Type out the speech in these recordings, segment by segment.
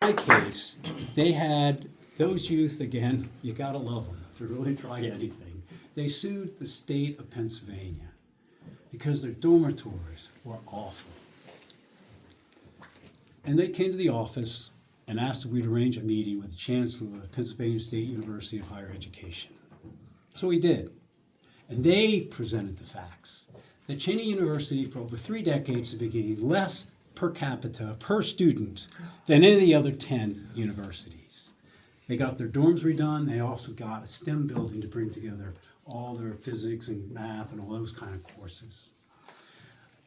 my case, they had, those youth, again, you gotta love them to really try anything. They sued the state of Pennsylvania because their dormitories were awful. And they came to the office and asked if we'd arrange a meeting with the chancellor of Pennsylvania State University of Higher Education. So we did. And they presented the facts that Cheney University for over 3 decades had been getting less per capita, per student, than any of the other 10 universities. They got their dorms redone. They also got a STEM building to bring together all their physics and math and all those kind of courses.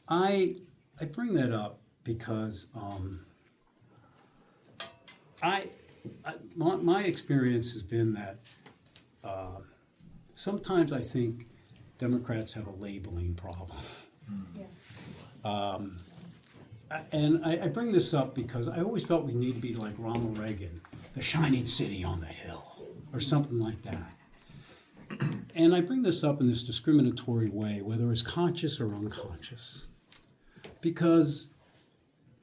I bring that up because my experience has been that sometimes I think Democrats have a labeling problem. And I bring this up because I always felt we need to be like Ronald Reagan, the shining city on the hill, or something like that. And I bring this up in this discriminatory way, whether it's conscious or unconscious, because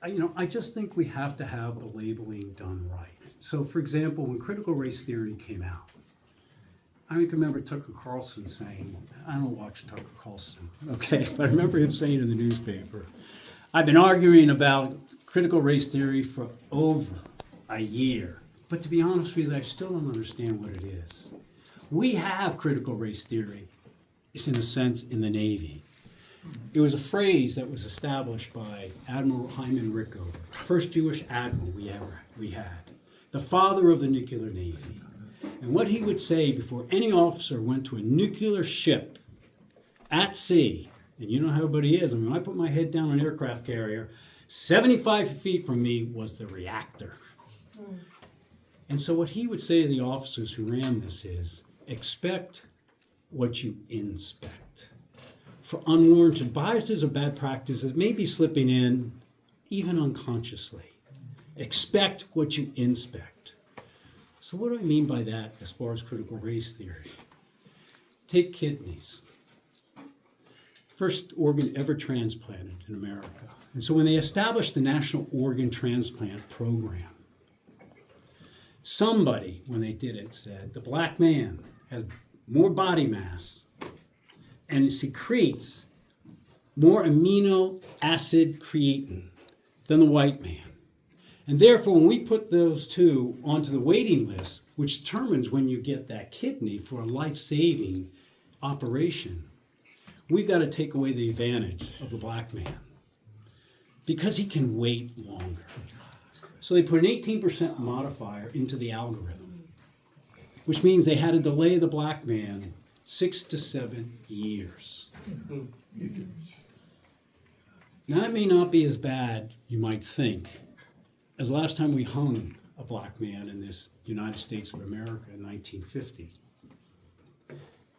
I just think we have to have the labeling done right. So, for example, when critical race theory came out, I can remember Tucker Carlson saying, I don't watch Tucker Carlson, okay, but I remember him saying in the newspaper, I've been arguing about critical race theory for over a year, but to be honest with you, I still don't understand what it is. We have critical race theory, it's in a sense in the Navy. It was a phrase that was established by Admiral Hyman Rickover, first Jewish admiral we had, the father of the nuclear navy. And what he would say before any officer went to a nuclear ship at sea, and you know how everybody is, I mean, when I put my head down on an aircraft carrier, 75 feet from me was the reactor. And so what he would say to the officers who ran this is, expect what you inspect. For unwarranted biases or bad practices may be slipping in, even unconsciously. Expect what you inspect. So what do I mean by that as far as critical race theory? Take kidneys. First organ ever transplanted in America. And so when they established the National Organ Transplant Program, somebody, when they did it, said the black man has more body mass and it secretes more amino acid creatine than the white man. And therefore, when we put those two onto the waiting list, which determines when you get that kidney for a life-saving operation, we've got to take away the advantage of the black man because he can wait longer. So they put an 18% modifier into the algorithm, which means they had to delay the black man 6 to 7 years. Now, it may not be as bad, you might think, as last time we hung a black man in this United States of America in 1950,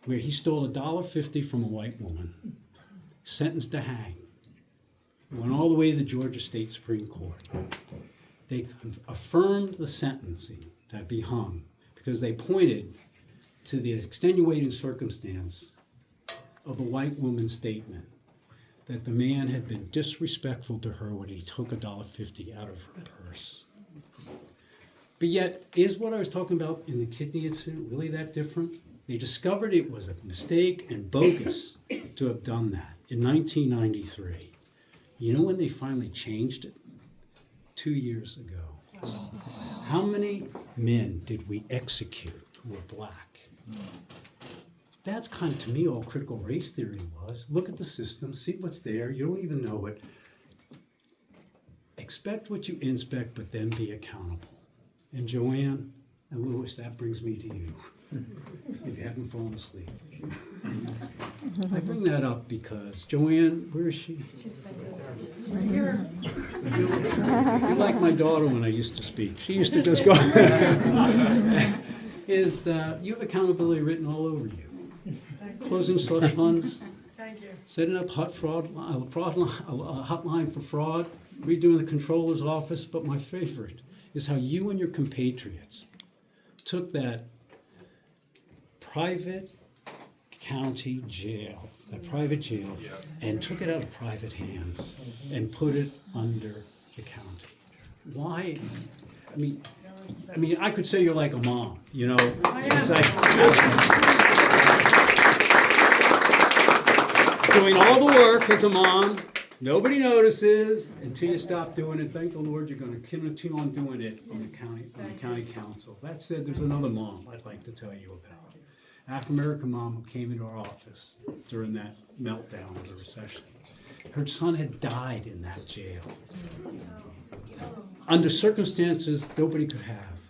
where he stole $1.50 from a white woman, sentenced to hang, went all the way to the Georgia State Supreme Court. They affirmed the sentencing to be hung because they pointed to the extenuating circumstance of the white woman's statement that the man had been disrespectful to her when he took $1.50 out of her purse. But yet, is what I was talking about in the kidney incident really that different? They discovered it was a mistake and bogus to have done that in 1993. You know when they finally changed it? 2 years ago. How many men did we execute who were black? That's kind of, to me, all critical race theory was. Look at the system, see what's there, you don't even know it. Expect what you inspect, but then be accountable. And Joanne and Louis, that brings me to you, if you haven't fallen asleep. I bring that up because, Joanne, where is she? She's right here. You're like my daughter when I used to speak. She used to just go. Is that you have accountability written all over you. Closing slush funds, Thank you. setting up a hotline for fraud, redoing the controller's office. But my favorite is how you and your compatriots took that private county jail, and took it out of private hands and put it under the county. Why? I mean, I could say you're like a mom, you know? I am. It's like, doing all the work as a mom, nobody notices until you stop doing it. Thank the Lord, you're gonna continue on doing it on the county council. That said, there's another mom I'd like to tell you about. African-American mom who came into our office during that meltdown of the recession. Her son had died in that jail. Under circumstances nobody could have.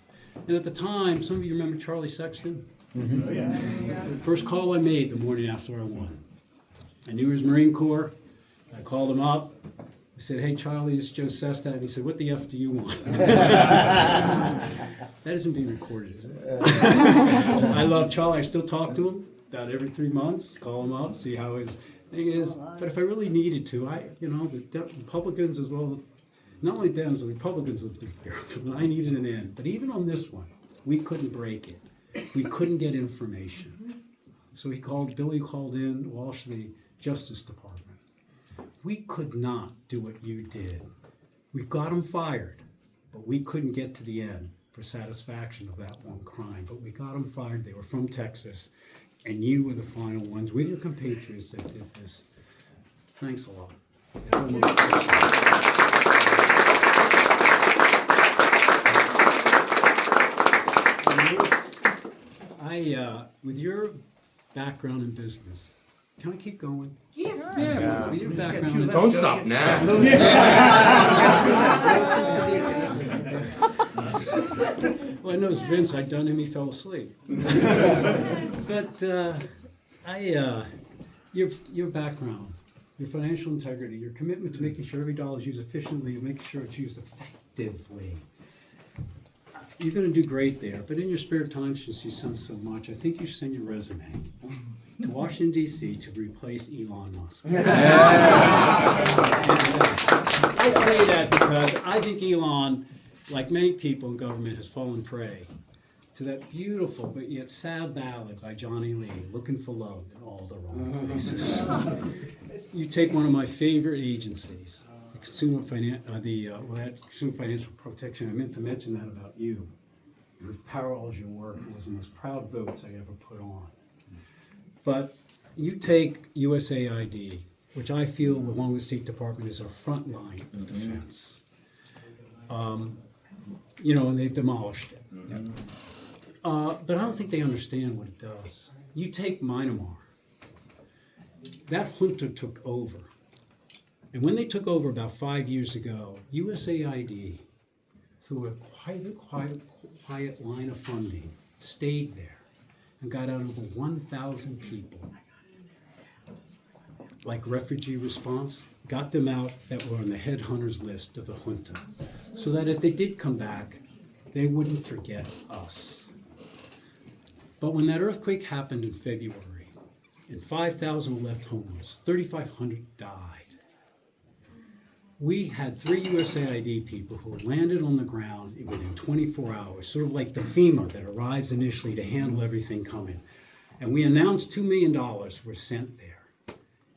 And at the time, some of you remember Charlie Sexton? The first call I made the morning after I won. I knew he was Marine Corps. I called him up. I said, "Hey, Charlie, this is Joe Sesta." And he said, "What the F do you want?" That isn't being recorded, is it? I love Charlie. I still talk to him about every 3 months, call him up, see how his thing is. But if I really needed to, the Republicans as well as, not only Dems, the Republicans lived here, but I needed an end. But even on this one, we couldn't break it. We couldn't get information. So Billy called in Walsh, the Justice Department. We could not do what you did. We got them fired, but we couldn't get to the end for satisfaction of that one crime. But we got them fired. They were from Texas, and you were the final ones with your compatriots that did this. Thanks a lot. With your background in business, can I keep going? Yeah. With your background in Don't stop now. Well, I noticed Vince, I'd done him, he fell asleep. But your background, your financial integrity, your commitment to making sure every dollar is used efficiently, making sure it's used effectively. You're going to do great there, but in your spare time, since you've done so much, I think you should send your resume to Washington, D.C. to replace Elon Musk. And, I say that because I think Elon, like many people in government, has fallen prey to that beautiful but yet sad ballad by Johnny Lee, "Looking for Love in All the Wrong Places." You take one of my favorite agencies, the Consumer Financial Protection. I meant to mention that about you. It parallels your work. It was the most proud votes I ever put on. But you take USAID, which I feel, along with the State Department, is our front line of defense. And they've demolished it. But I don't think they understand what it does. You take Myanmar. That junta took over. And when they took over about 5 years ago, USAID, through a quiet line of funding, stayed there and got out over 1,000 people, like refugee response, got them out that were on the headhunters list of the junta, so that if they did come back, they wouldn't forget us. But when that earthquake happened in February, and 5,000 were left homeless, 3,500 died, we had 3 USAID people who landed on the ground within 24 hours, sort of like the FEMA that arrives initially to handle everything coming. And we announced $2 million were sent there,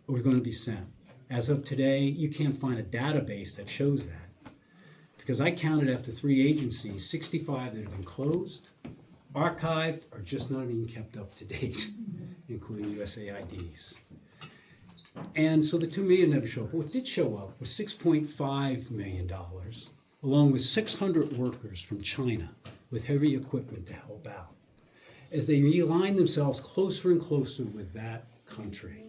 or were going to be sent. As of today, you can't find a database that shows that. Because I counted after 3 agencies, 65 that have been closed, archived, or just not even kept up to date, including USAIDs. And so the $2 million never showed up. What did show up was $6.5 million, along with 600 workers from China with heavy equipment to help out, as they realign themselves closer and closer with that country,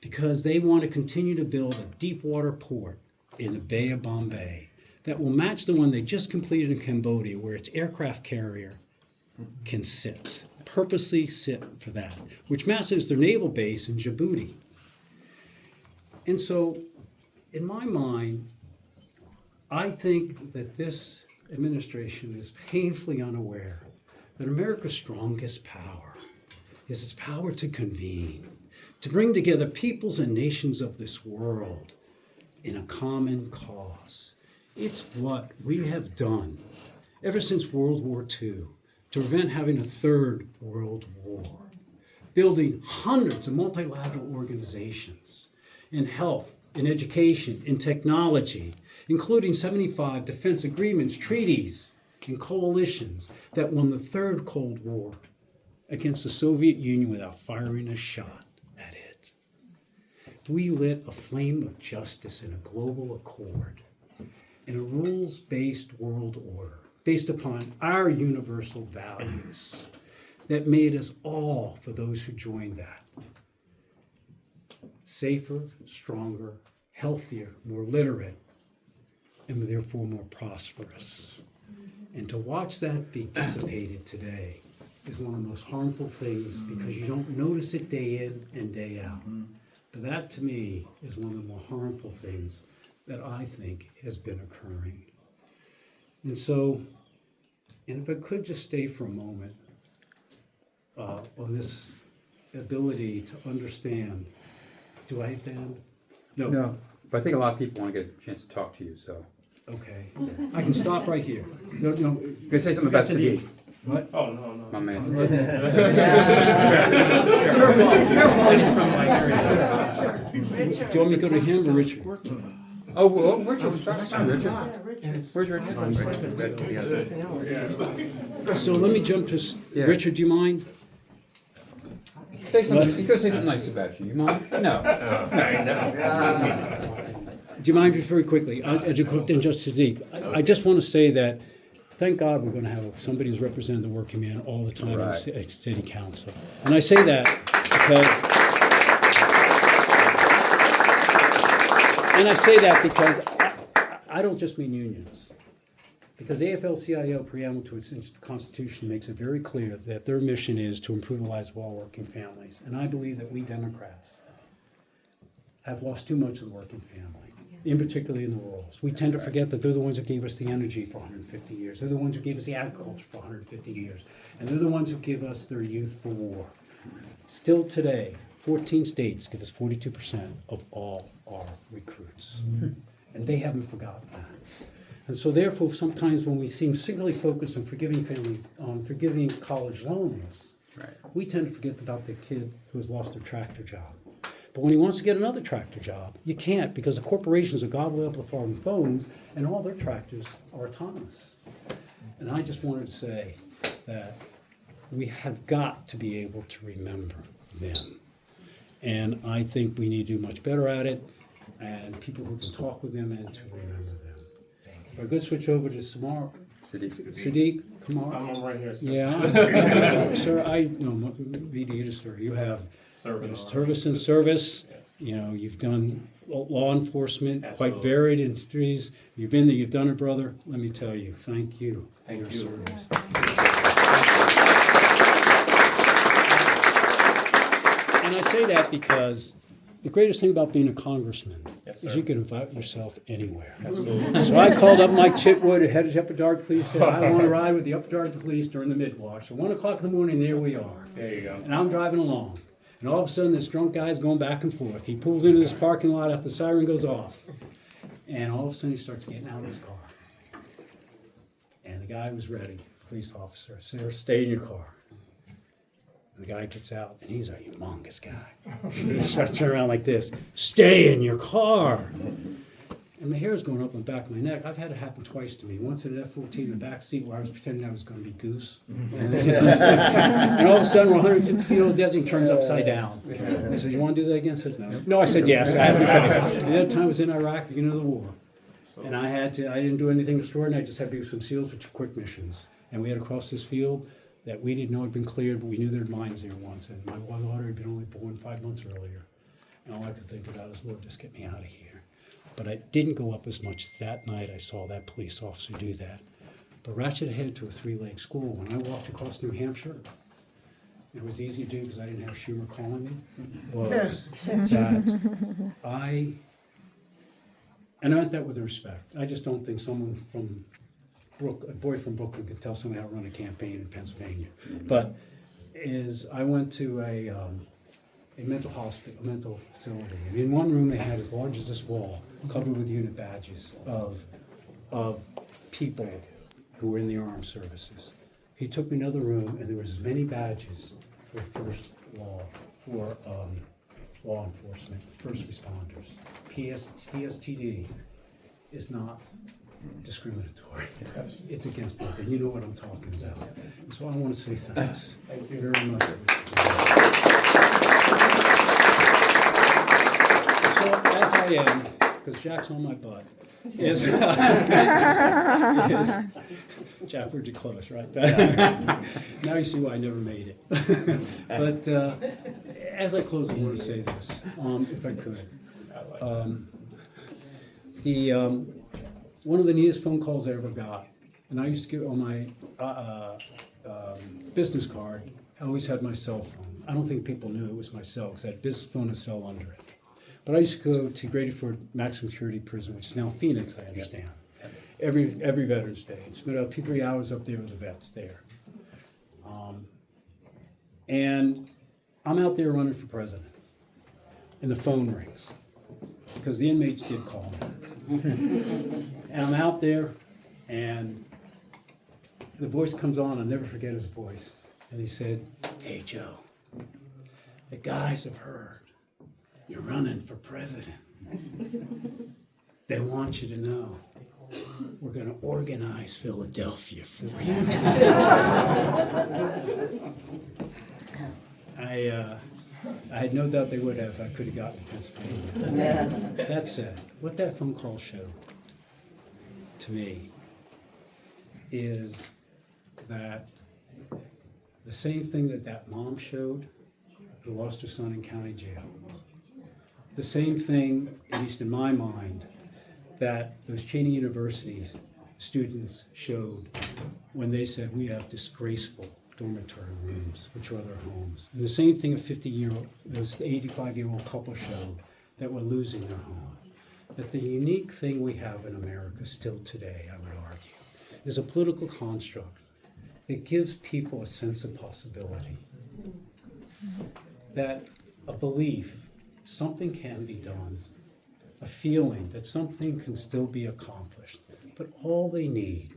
because they want to continue to build a deep water port in the Bay of Bombay that will match the one they just completed in Cambodia, where its aircraft carrier can sit, purposely sit for that, which matches their naval base in Djibouti. And so, in my mind, I think that this administration is painfully unaware that America's strongest power is its power to convene, to bring together peoples and nations of this world in a common cause. It's what we have done ever since World War II to prevent having a third world war, building hundreds of multilateral organizations in health, in education, in technology, including 75 defense agreements, treaties, and coalitions that won the third Cold War against the Soviet Union without firing a shot at it. We lit a flame of justice in a global accord, in a rules-based world order, based upon our universal values that made us all, for those who joined that, safer, stronger, healthier, more literate, and therefore more prosperous. And to watch that be dissipated today is one of the most harmful things because you don't notice it day in and day out. But that to me is one of the more harmful things that I think has been occurring. And so, and if I could just stay for a moment on this ability to understand, do I have to end? No, but I think a lot of people want to get a chance to talk to you, so. Okay, I can stop right here. No, You can say something about Sadiq, what? Oh, no. my man. Do you want me to go to him or Richard? Oh, well, Richard, Richard. Where's Richard? So let me jump to, Yeah. Richard, do you mind? Say something, he's gonna say something nice about you, you mind? No. Do you mind just very quickly, then just Sadiq, I just want to say that, thank God we're going to have somebody who's represented the working man all the time in Right. city council. And I say that because I don't just mean unions. Because AFL-CIO preamble to its constitution makes it very clear that their mission is to improve the lives of all working families. And I believe that we Democrats have lost too much of the working family, in particularly in the rurals. We tend to forget that they're the ones who gave us the energy for 150 years. They're the ones who gave us the agriculture for 150 years. And they're the ones who give us their youth for war. Still today, 14 states give us 42% of all our recruits. And they haven't forgotten that. And so therefore, sometimes when we seem singularly focused on forgiving college loans, Right. we tend to forget about the kid who has lost their tractor job. But when he wants to get another tractor job, you can't because the corporations are gobbling up the foreign phones and all their tractors are autonomous. And I just wanted to say that we have got to be able to remember them. And I think we need to do much better at it, and people who can talk with them and to remember them. If I could switch over to Samar, Sadiq. Sadiq, Kamar. I'm right here, sir. Yeah, sir, VD, sir, you have Serving. service and service. Yes. You know, you've done law enforcement, quite Absolutely. varied industries. You've been there, you've done it, brother. Let me tell you, thank you. for Thank your you. service. And I say that because the greatest thing about being a congressman Yes, is sir. you can invite yourself anywhere. Absolutely. So I called up Mike Chitwood, head of Upper Darby Police, said, I want to ride with the Upper Darby Police during the mid-wash. So 1 o'clock in the morning, there we are. There you go. And I'm driving along. And all of a sudden, this drunk guy's going back and forth. He pulls into this parking lot after the siren goes off. And all of a sudden, he starts getting out of his car. And the guy was ready, police officer. Sir, stay in your car. And the guy gets out, and he's a humongous guy. He starts turning around like this. Stay in your car. And my hair's going up on the back of my neck. I've had it happen twice to me. Once in an F-14 in the back seat where I was pretending I was going to be Goose. And all of a sudden, we're 150 feet over the desert, he turns upside down. I said, you want to do that again? I said, no. No, I said, yes. I have. And the other time I was in Iraq, beginning of the war. And I didn't do anything extraordinary. I just had to do some SEALs for 2 quick missions. And we had to cross this field that we didn't know had been cleared, but we knew there had mines there once. And my daughter had been only born 5 months earlier. And all I could think about is, Lord, just get me out of here. But I didn't go up as much as that night I saw that police officer do that. But ratchet ahead to a 3-leg squirrel. When I walked across New Hampshire, it was easy to do because I didn't have Schumer calling me. Was that and I meant that with respect. I just don't think someone from a boy from Brooklyn could tell someone how to run a campaign in Pennsylvania. But I went to a mental hospital, a mental facility. And in one room they had as large as this wall, covered with unit badges of people who were in the armed services. He took me to another room and there was as many badges for law enforcement, first responders. PSTD is not discriminatory. It's against black, and you know what I'm talking about. So I want to say thanks. Thank you very much. So as I am, because Jack's on my butt, is Jack, we're too close, right? Now you see why I never made it. But as I close, I want to say this, if I could. One of the neatest phone calls I ever got, and I used to get on my business card, I always had my cell phone. I don't think people knew it was my cell, because I had business phone and cell under it. But I used to go to Grady Ford Maximum Security Prison, which is now Phoenix, I understand. Every Veterans Day. It's been about 2-3 hours up there with the vets there. And I'm out there running for president. And the phone rings. Because the inmates did call me. And I'm out there, and the voice comes on. I'll never forget his voice. And he said, "Hey, Joe, the guys have heard you're running for president. They want you to know we're going to organize Philadelphia for you." I had no doubt they would have if I could have gotten to Pennsylvania. That said, what that phone call showed to me is that the same thing that mom showed who lost her son in county jail, the same thing, at least in my mind, that those Cheney University's students showed when they said we have disgraceful dormitory rooms, which are their homes. And the same thing those 85-year-old couple showed that were losing their home. That the unique thing we have in America still today, I would argue, is a political construct that gives people a sense of possibility. That a belief something can be done, a feeling that something can still be accomplished, but all they need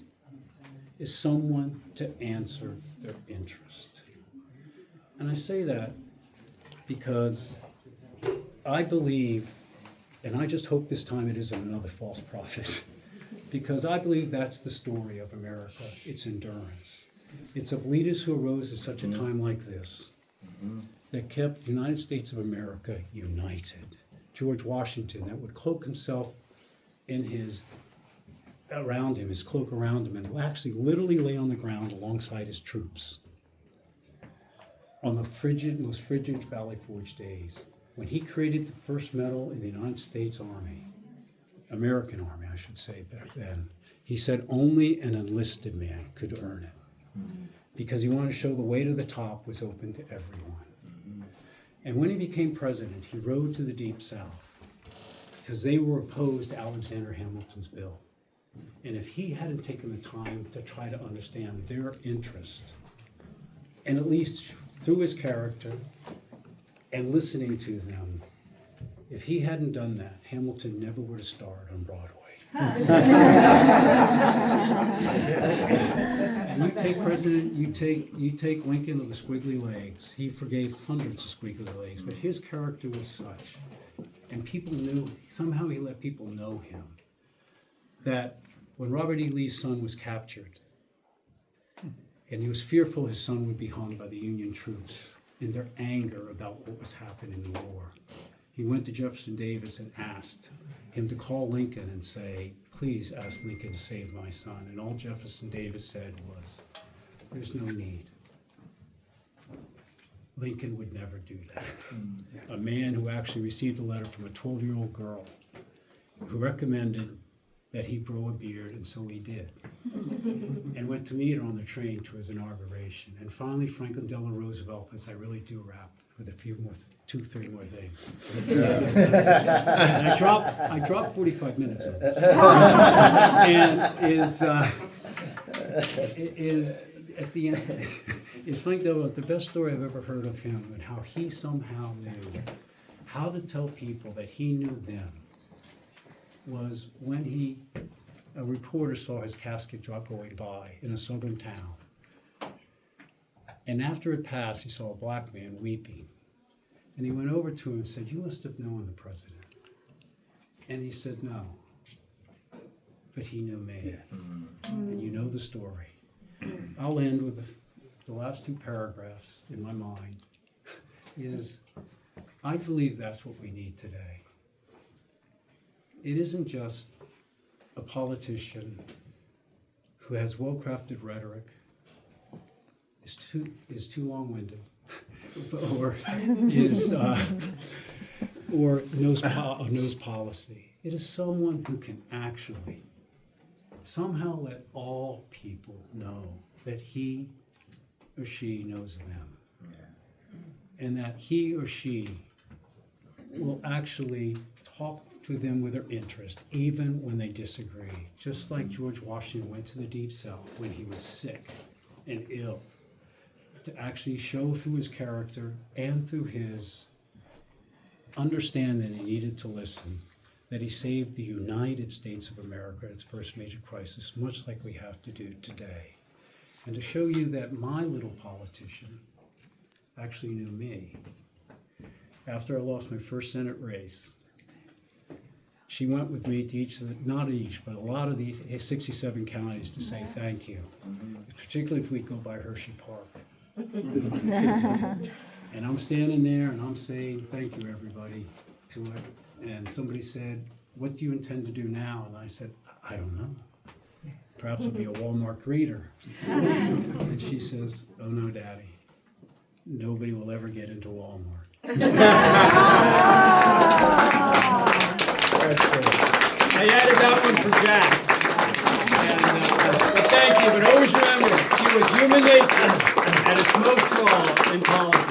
is someone to answer their interest. And I say that because I believe, and I just hope this time it isn't another false prophet, because I believe that's the story of America, its endurance. It's of leaders who arose at such a time like this that kept the United States of America united. George Washington, that would cloak himself in his cloak around him, and would actually literally lay on the ground alongside his troops on the most frigid Valley Forge days, when he created the first medal in the United States Army, American Army, I should say back then. He said only an enlisted man could earn it, because he wanted to show the way to the top was open to everyone. And when he became president, he rode to the Deep South because they were opposed to Alexander Hamilton's bill. And if he hadn't taken the time to try to understand their interest, and at least through his character and listening to them, if he hadn't done that, Hamilton never would have starred on Broadway. And you take President, you take Lincoln of the squiggly legs. He forgave hundreds of squiggly legs, but his character was such, and people knew, somehow he let people know him, that when Robert E. Lee's son was captured, and he was fearful his son would be hung by the Union troops in their anger about what was happening in the war, he went to Jefferson Davis and asked him to call Lincoln and say, "Please ask Lincoln to save my son." And all Jefferson Davis said was, "There's no need." Lincoln would never do that. A man who actually received a letter from a 12-year-old girl who recommended that he grow a beard, and so he did. And went to meet her on the train to his inauguration. And finally, Franklin Delano Roosevelt, as I really do wrap with a few more, 2-3 more things. And I dropped 45 minutes of this. And is at the end, is Frank Delano the best story I've ever heard of him, and how he somehow knew how to tell people that he knew them, was when a reporter saw his casket drop going by in a southern town. And after it passed, he saw a black man weeping. And he went over to him and said, "You must have known the president." And he said, "No." but he knew me. And you know the story. I'll end with the last two paragraphs in my mind is, I believe that's what we need today. It isn't just a politician who has well-crafted rhetoric, is too long-winded, or knows policy. It is someone who can actually somehow let all people know that he or she knows them. And that he or she will actually talk to them with their interest, even when they disagree. Just like George Washington went to the Deep South when he was sick and ill, to actually show through his character and through his understanding that he needed to listen, that he saved the United States of America at its first major crisis, much like we have to do today. And to show you that my little politician actually knew me. After I lost my first Senate race, she went with me to each of the, not each, but a lot of these 67 counties to say thank you, particularly if we go by Hershey Park. And I'm standing there and I'm saying, thank you everybody to it. And somebody said, what do you intend to do now? And I said, I don't know. Perhaps I'll be a Walmart greeter. And she says, oh no, Daddy. Nobody will ever get into Walmart. I added that one for Jack. But thank you. But always remember, she was human nature at its most raw in politics.